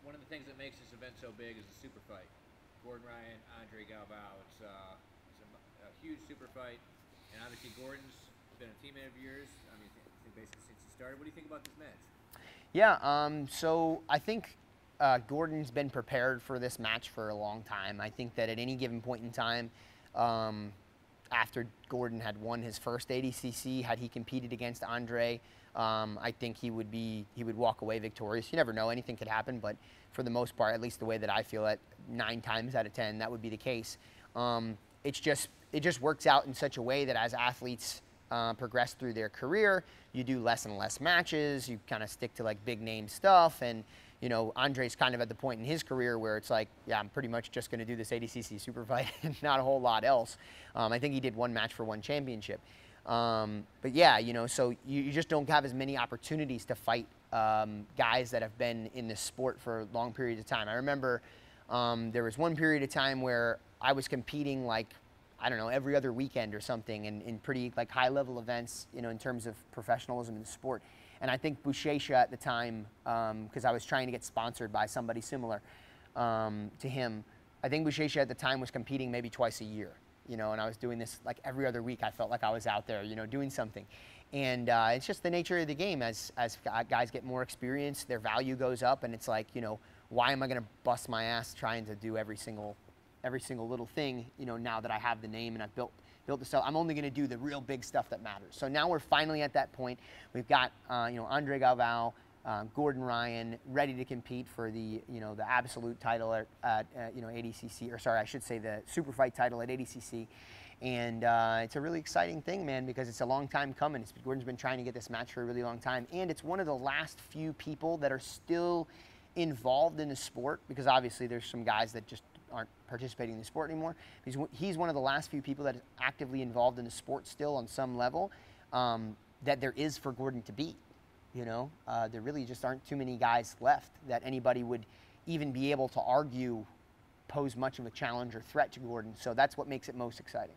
one of the things that makes this event so big is the super fight. Gordon Ryan, Andre Galvao. It's a huge super fight, and obviously Gordon's been a teammate of yours. I mean, basically since he started. What do you think about this match? Yeah, so I think Gordon's been prepared for this match for a long time. I think that at any given point in time, after Gordon had won his first ADCC, had he competed against Andre, I think he would walk away victorious. You never know, anything could happen, but for the most part, at least the way that I feel it, 9 times out of 10, that would be the case. It just works out in such a way that as athletes progress through their career, you do less and less matches, you kind of stick to like big name stuff, and you know, Andre's kind of at the point in his career where it's like, yeah, I'm pretty much just going to do this ADCC super fight and not a whole lot else. I think he did 1 match for 1 championship. But yeah, you know, so you just don't have as many opportunities to fight guys that have been in this sport for long periods of time. I remember there was one period of time where I was competing like, I don't know, every other weekend or something in pretty like high level events, you know, in terms of professionalism in the sport. And I think Bouchecha at the time, because I was trying to get sponsored by somebody similar to him, I think Bouchecha at the time was competing maybe twice a year, you know, and I was doing this like every other week. I felt like I was out there, you know, doing something. And it's just the nature of the game. As guys get more experience, their value goes up, and it's like, you know, why am I going to bust my ass trying to do every single little thing, you know, now that I have the name and I've built this up? I'm only going to do the real big stuff that matters. So now we're finally at that point. We've got, you know, Andre Galvao, Gordon Ryan ready to compete for the, you know, the absolute title at you know, ADCC, or sorry, I should say the super fight title at ADCC. And it's a really exciting thing, man, because it's a long time coming. Gordon's been trying to get this match for a really long time. And it's one of the last few people that are still involved in the sport, because obviously there's some guys that just aren't participating in the sport anymore. He's one of the last few people that is actively involved in the sport still on some level that there is for Gordon to beat. You know, there really just aren't too many guys left that anybody would even be able to argue pose much of a challenge or threat to Gordon. So that's what makes it most exciting.